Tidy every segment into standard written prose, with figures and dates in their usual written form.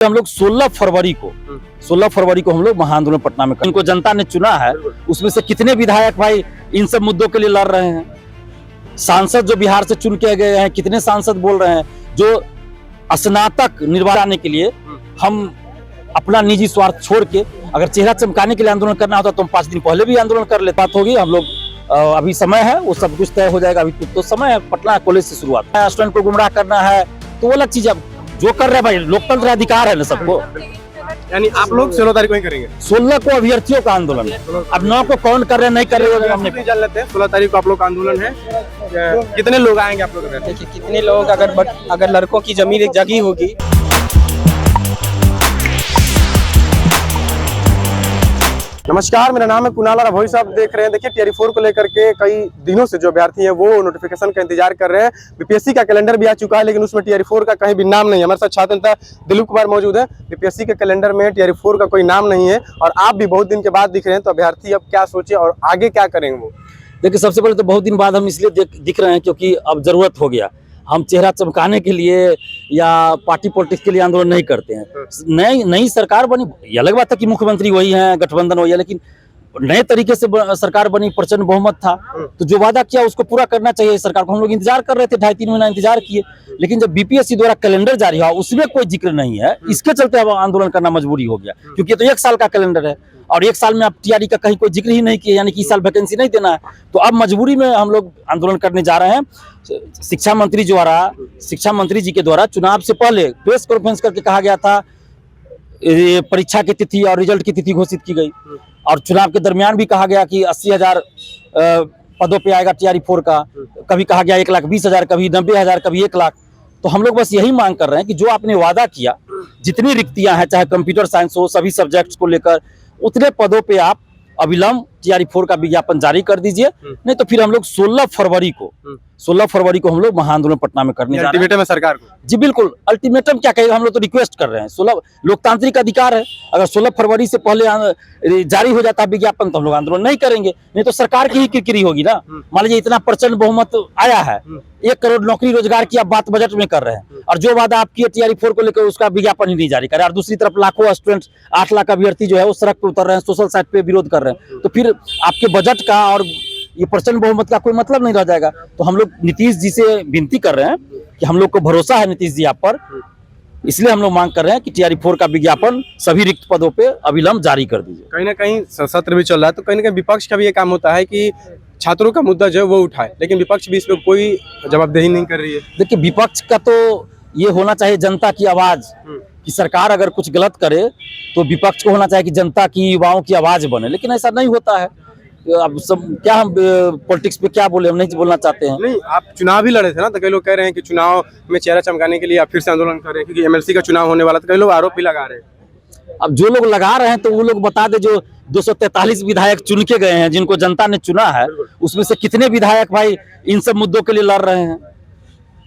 हम लोग 16 फरवरी को हम लोग महाआंदोलन पटना में इनको जनता ने चुना है। उसमें से कितने विधायक भाई इन सब मुद्दों के लिए लड़ रहे हैं। सांसद जो बिहार से चुन के गए हैं, कितने सांसद बोल रहे हैं जो स्नातक निर्वाचन के लिए हम अपना निजी स्वार्थ छोड़ के अगर चेहरा चमकाने के लिए आंदोलन करना होता तो हम 5 दिन पहले भी आंदोलन कर लेते। बात होगी, हम लोग अभी समय है, वो सब कुछ तय हो जाएगा। अभी तो समय है, पटना कॉलेज से शुरुआत है। स्टूडेंट को गुमराह करना है तो वो अलग चीज है, जो कर रहे हैं भाई, लोकतंत्र अधिकार है ना सबको। यानी आप लोग 16 तारीख को ही करेंगे? 16 को अभ्यर्थियों का आंदोलन है। अब 9 को कौन कर रहे हैं नहीं कर रहे हैं हमने जान लेते हैं। 16 तारीख को आप लोग का आंदोलन है, कितने लोग आएंगे आप लोग? देखिए कितने लोग, अगर लड़कों की जमीन एक जगह होगी। नमस्कार, मेरा नाम है कुणाल और भाई साहब देख रहे हैं। देखिए टीआरई 4 को लेकर के कई दिनों से जो अभ्यर्थी हैं वो नोटिफिकेशन का इंतजार कर रहे हैं। बीपीएससी का कैलेंडर भी आ चुका है, लेकिन उसमें टीआरई 4 का कहीं भी नाम नहीं है। हमारे साथ छात्र नेता दिलीप कुमार मौजूद है। बीपीएससी के कैलेंडर में टीआरई 4 का कोई नाम नहीं है और आप भी बहुत दिन के बाद दिख रहे हैं, तो अभ्यर्थी अब क्या सोचे और आगे क्या करेंगे वो? देखिए, सबसे पहले तो बहुत दिन बाद हम इसलिए दिख रहे हैं क्योंकि अब जरूरत हो गया। हम चेहरा चमकाने के लिए या पार्टी पॉलिटिक्स के लिए आंदोलन नहीं करते हैं। नई सरकार बनी, ये अलग बात है कि मुख्यमंत्री वही है, गठबंधन वही है, लेकिन नए तरीके से सरकार बनी, प्रचंड बहुमत था, तो जो वादा किया उसको पूरा करना चाहिए सरकार को। हम लोग इंतजार कर रहे थे, 2.5-3 महीना इंतजार किए, लेकिन जब बीपीएससी द्वारा कैलेंडर जारी हुआ उसमें कोई जिक्र नहीं है। इसके चलते अब आंदोलन करना मजबूरी हो गया, क्योंकि तो 1 साल का कैलेंडर है और 1 साल में आप टीआरई का कहीं कोई जिक्र ही नहीं किया, यानी कि इस साल वैकेंसी नहीं देना है। तो अब मजबूरी में हम लोग आंदोलन करने जा रहे हैं। शिक्षा मंत्री जी के द्वारा चुनाव से पहले प्रेस कॉन्फ्रेंस करके कहा गया था, परीक्षा की तिथि और रिजल्ट की तिथि घोषित की गई, और चुनाव के दरमियान भी कहा गया कि 80,000 पदों पे आएगा टीआरई 4 का। कभी कहा गया 1,20,000, कभी 90,000, कभी 1 लाख। तो हम लोग बस यही मांग कर रहे हैं कि जो आपने वादा किया, जितनी रिक्तियां हैं, चाहे कंप्यूटर साइंस हो, सभी सब्जेक्ट्स को लेकर, उतने पदों पे आप अविलंब टीआरई 4 का विज्ञापन जारी कर दीजिए। नहीं तो फिर हम लोग 16 फरवरी को हम लोग महाआंदोलन पटना में करने जा रहे हैं। अल्टीमेटम है सरकार को? जी बिल्कुल, अल्टीमेटम क्या कहेगा, हम लोग तो रिक्वेस्ट कर रहे हैं। 16 लोकतांत्रिक अधिकार है, अगर 16 फरवरी से पहले जारी हो जाता है विज्ञापन तो हम लोग आंदोलन नहीं करेंगे। नहीं तो सरकार की ही किरकिरी होगी ना। मान लीजिए इतना प्रचंड बहुमत आया है, 1 करोड़ नौकरी रोजगार की आप बात बजट में कर रहे हैं, और जो वादा आपकी टीआरई 4 को लेकर उसका विज्ञापन ही नहीं जारी करे, और दूसरी तरफ लाखों स्टूडेंट, 8 लाख अभ्यर्थी जो है वो सड़क पे उतर रहे हैं, सोशल साइट पे विरोध कर रहे हैं, तो फिर आपके बजट का और ये प्रचंड बहुमत का कोई मतलब नहीं रह जाएगा। तो हम लोग नीतीश जी से विनती कर रहे हैं कि हम लोग को भरोसा है नीतीश जी आप पर, इसलिए हम लोग मांग कर रहे हैं कि टीआरई 4 का विज्ञापन सभी रिक्त पदों पे अविलंब जारी कर दीजिए। कहीं ना कहीं सत्र भी चल रहा है, तो कहीं ना कहीं विपक्ष का भी ये काम होता है कि छात्रों का मुद्दा जो है वो उठाए, लेकिन विपक्ष भी इस पर कोई जवाबदेही नहीं कर रही है। देखिए, विपक्ष का तो ये होना चाहिए जनता की आवाज, कि सरकार अगर कुछ गलत करे तो विपक्ष को होना चाहिए कि जनता की, युवाओं की आवाज बने, लेकिन ऐसा नहीं होता है। अब सब क्या, हम पॉलिटिक्स पे क्या बोले, हम नहीं बोलना चाहते हैं। नहीं, आप चुनाव भी लड़े थे ना, तो कई लोग कह रहे हैं कि चुनाव में चेहरा चमकाने के लिए आप फिर से आंदोलन कर रहे हैं, क्योंकि एमएलसी का चुनाव होने वाला, तो कई लोग आरोप भी लगा रहे हैं। अब जो लोग लगा रहे हैं तो वो लोग बता दे, जो 243 विधायक चुन के गए हैं, जिनको जनता ने चुना है, उसमें से कितने विधायक भाई इन सब मुद्दों के लिए लड़ रहे हैं।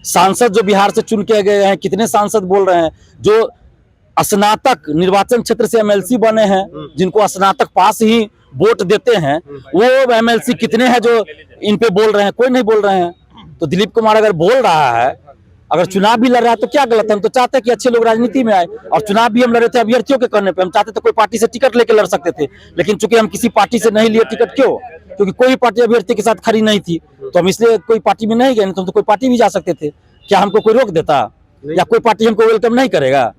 सांसद जो बिहार से चुन के गए हैं, कितने सांसद बोल रहे हैं जो स्नातक निर्वाचन क्षेत्र से एमएलसी बने हैं, जिनको स्नातक पास ही वोट देते हैं, वो एमएलसी कितने हैं जो इन पे बोल रहे हैं? कोई नहीं बोल रहे हैं। तो दिलीप कुमार अगर बोल रहा है, अगर चुनाव भी लड़ रहा है तो क्या गलत है? हम तो चाहते हैं कि अच्छे लोग राजनीति में आए, और चुनाव भी हम लड़ रहे थे अभ्यर्थियों के करने पे। हम चाहते थे कोई पार्टी से टिकट लेके लड़ सकते थे, लेकिन चूंकि हम किसी पार्टी से नहीं लिए टिकट, क्यों? क्योंकि कोई पार्टी अभ्यर्थी के साथ खड़ी नहीं थी, तो हम इसलिए कोई पार्टी में नहीं गए। नहीं तो हम तो कोई पार्टी भी जा सकते थे। क्या हमको कोई रोक देता? या कोई पार्टी हमको वेलकम नहीं करेगा?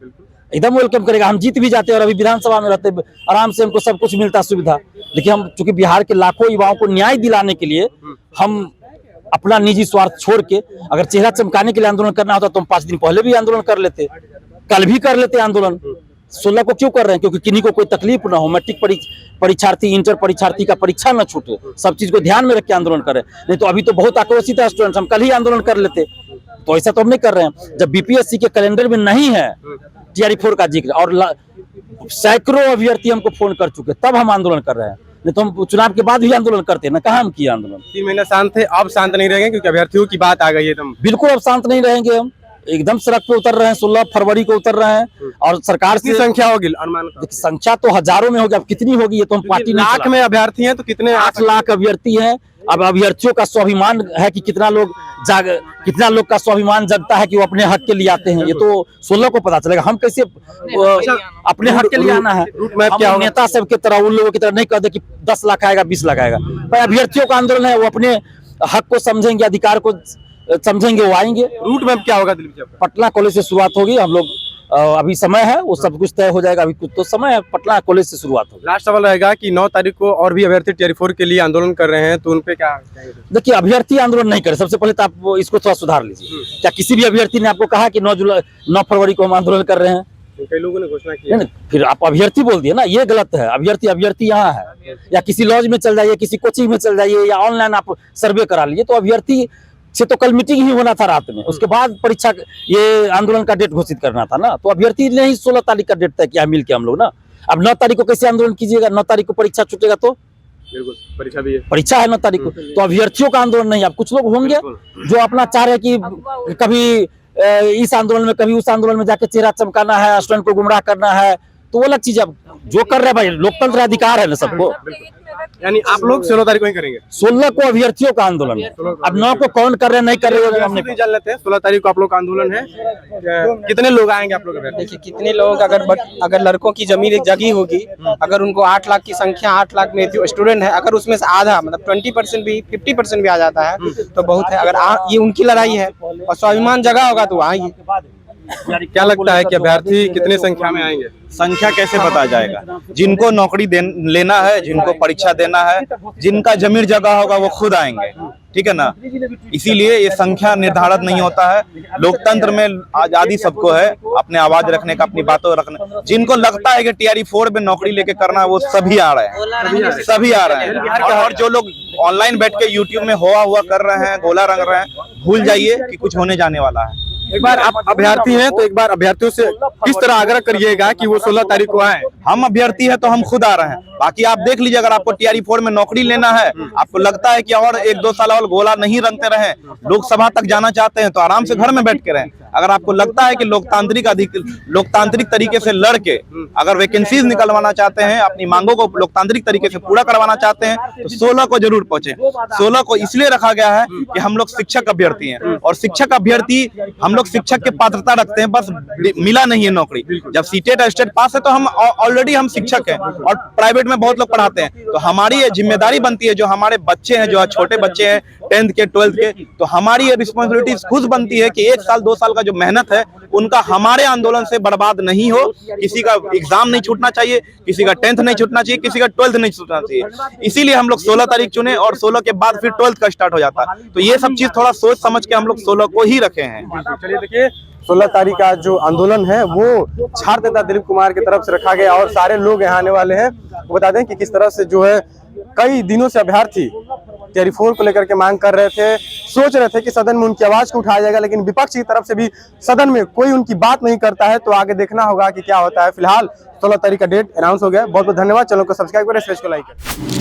एकदम वेलकम करेगा। हम जीत भी जाते और अभी विधानसभा में रहते, आराम से हमको सब कुछ मिलता सुविधा। लेकिन हम चूंकि बिहार के लाखों युवाओं को न्याय दिलाने के लिए हम अपना निजी स्वार्थ छोड़ के अगर चेहरा चमकाने के लिए आंदोलन करना होता तो हम 5 दिन पहले भी आंदोलन कर लेते, कल भी कर लेते आंदोलन। 16 को क्यों कर रहे हैं? क्योंकि किन्हीं को कोई तकलीफ ना हो, मैट्रिक परीक्षार्थी, इंटर परीक्षार्थी का परीक्षा न छूटे, सब चीज को ध्यान में रख के आंदोलन करें। नहीं तो अभी तो बहुत आक्रोशित है स्टूडेंट्स, हम कल ही आंदोलन कर लेते। तो ऐसा तो हम नहीं कर रहे हैं। जब बीपीएससी के कैलेंडर में नहीं है टीआरई 4 का जिक्र, और सैकड़ों अभ्यर्थी हमको फोन कर चुके, तब हम आंदोलन कर रहे हैं। नहीं तो हम चुनाव के बाद भी आंदोलन करते हैं ना, कहाँ हम किए आंदोलन। 3 महीने शांत थे, अब शांत नहीं रहेंगे क्योंकि अभ्यर्थियों की बात आ गई है एकदम? बिल्कुल, अब शांत नहीं रहेंगे। हम एकदम सड़क पे उतर रहे हैं, 16 फरवरी को उतर रहे हैं, और सरकार से संख्या होगी अनुमान? संख्या तो हजारों में होगी, अब कितनी होगी ये तो हम पार्टी लाख में अभ्यर्थी हैं, तो कितने? 8 लाख अभ्यर्थी हैं, अब अभ्यर्थियों का स्वाभिमान है कि कितना लोग का स्वाभिमान जगता है कि वो अपने हक के लिए आते हैं, ये तो 16 को पता चलेगा। हम कैसे अपने हक के लिए आना है? रूट मैप क्या हम होगा? नेता सब की तरह, उन लोगों की तरह नहीं कहते कि 10 लाख आएगा 20 लाख आएगा। पर अभ्यर्थियों का आंदोलन है, वो अपने हक को समझेंगे, अधिकार को समझेंगे, वो आएंगे। रूट मैप क्या होगा दिलीप जी आपका? पटना कॉलेज से शुरुआत होगी। हम लोग अभी समय है, वो सब कुछ तय हो जाएगा, अभी कुछ तो समय है। पटना कॉलेज से शुरुआत होगी। लास्ट सवाल रहेगा कि 9 तारीख को और भी अभ्यर्थी टियर 4 के लिए आंदोलन कर रहे हैं, तो उन पे क्या कहेंगे? देखिए, अभ्यर्थी आंदोलन नहीं करे, सबसे पहले तो आप इसको थोड़ा सुधार लीजिए। क्या किसी भी अभ्यर्थी ने आपको कहा कि 9 फरवरी को हम आंदोलन कर रहे हैं? कई लोगों ने घोषणा की है। नहीं, फिर आप अभ्यर्थी बोल दिए ना, ये गलत है। अभ्यर्थी यहाँ है, या किसी लॉज में चल जाइए, किसी कोचिंग में चल जाइए, या ऑनलाइन आप सर्वे करा लीजिए। तो अभ्यर्थी से तो कल मीटिंग ही होना था रात में, उसके बाद परीक्षा, ये आंदोलन का डेट घोषित करना था ना। तो अभ्यर्थी ने ही 16 तारीख का डेट तय किया मिल के हम लोग ना। अब 9 तारीख को कैसे आंदोलन कीजिएगा? 9 तारीख को परीक्षा छूटेगा तो बिल्कुल, परीक्षा भी है। परीक्षा है 9 तारीख को, तो अभ्यर्थियों का आंदोलन नहीं। अब कुछ लोग होंगे जो अपना चाह रहे कि कभी इस आंदोलन में, कभी उस आंदोलन में जाके चेहरा चमकाना है, स्टूडेंट को गुमराह करना है, तो वो अलग चीज। अब जो कर रहे हैं भाई, लोकतंत्र अधिकार है ना सबको। यानी आप लोग 16 तारीख को ही करेंगे? 16 को अभ्यर्थियों का आंदोलन है। अब 9 को कौन कर रहे हैं नहीं कर रहे हैं हमने नहीं जान लेते हैं। 16 तारीख को आप लोग का आंदोलन है, कितने लोग आएंगे आप लोग? देखिए कितने लोग, अगर लड़कों की जमीन एक जगह होगी, अगर उनको 8 लाख की संख्या, 8 लाख में जो स्टूडेंट है, अगर उसमें से आधा मतलब 20% भी 50% भी आ जाता है तो बहुत है। अगर ये उनकी लड़ाई है और स्वाभिमान जगह होगा तो आएंगे। क्या लगता है कि अभ्यर्थी कितनी संख्या में आएंगे? संख्या कैसे पता जाएगा? जिनको नौकरी लेना है, जिनको परीक्षा देना है, जिनका जमीन जगह होगा वो खुद आएंगे, ठीक है ना। इसीलिए ये संख्या निर्धारित नहीं होता है। लोकतंत्र में आजादी सबको है, अपने आवाज रखने का, अपनी बातों रखने। जिनको लगता है कि टीआरई 4 में नौकरी लेके करना है, वो सभी आ रहे हैं, सभी आ रहे हैं। और जो लोग ऑनलाइन बैठ के यूट्यूब में हुआ कर रहे हैं, गोला रंग रहे हैं, भूल जाइए कि कुछ होने जाने वाला है। एक बार आप अभ्यर्थी हैं तो एक बार अभ्यर्थियों से किस तरह आग्रह करिएगा कि वो 16 तारीख को आए? हम अभ्यर्थी है तो हम खुद आ रहे हैं। बाकी आप देख लीजिए, अगर आपको टीआरई 4 में नौकरी लेना है, आपको लगता है कि और 1-2 साल और गोला नहीं रंगते रहे, लोकसभा तक जाना चाहते हैं, तो आराम से घर में बैठ के रहें। अगर आपको लगता है कि लोकतांत्रिक तरीके से लड़के अगर वैकेंसीज निकलवाना चाहते हैं, अपनी मांगों को लोकतांत्रिक तरीके से पूरा करवाना चाहते हैं, तो 16 को जरूर पहुंचे। 16 को इसलिए रखा गया है कि हम लोग शिक्षक अभ्यर्थी हैं, और शिक्षक अभ्यर्थी हम लोग शिक्षक की पात्रता रखते हैं, बस मिला नहीं है नौकरी। जब सीटेट स्टेट पास है तो हम ऑलरेडी हम शिक्षक हैं, और प्राइवेट में बहुत लोग पढ़ाते हैं। तो हमारी ये जिम्मेदारी बनती है, जो हमारे बच्चे हैं, जो छोटे बच्चे हैं 10th के 12th के, तो हमारी ये रिस्पॉन्सिबिलिटी खुद बनती है कि 1 साल 2 साल का जो मेहनत है उनका हमारे आंदोलन से बर्बाद नहीं हो। किसी का एग्जाम नहीं छूटना चाहिए, किसी का 10th नहीं छूटना चाहिए, किसी का 12th नहीं छूटना चाहिए। इसीलिए हम लोग 16 तारीख चुने, और 16 के बाद फिर 12th का स्टार्ट हो जाता है। तो ये सब चीज थोड़ा सोच समझ के हम लोग 16 को ही रखे हैं। चलिए देखिए, 16 तारीख का जो आंदोलन है वो छात्र नेता दिलीप कुमार की तरफ से रखा गया, और सारे लोग यहाँ आने वाले हैं। बता दें कि किस तरह से जो है कई दिनों से अभ्यर्थी टीआरई 4 को लेकर के मांग कर रहे थे, सोच रहे थे कि सदन में उनकी आवाज को उठाया जाएगा, लेकिन विपक्ष की तरफ से भी सदन में कोई उनकी बात नहीं करता है। तो आगे देखना होगा कि क्या होता है। फिलहाल 16 तारीख का डेट अनाउंस हो गया। बहुत बहुत धन्यवाद। चैनल को सब्सक्राइब करें, को लाइक करें।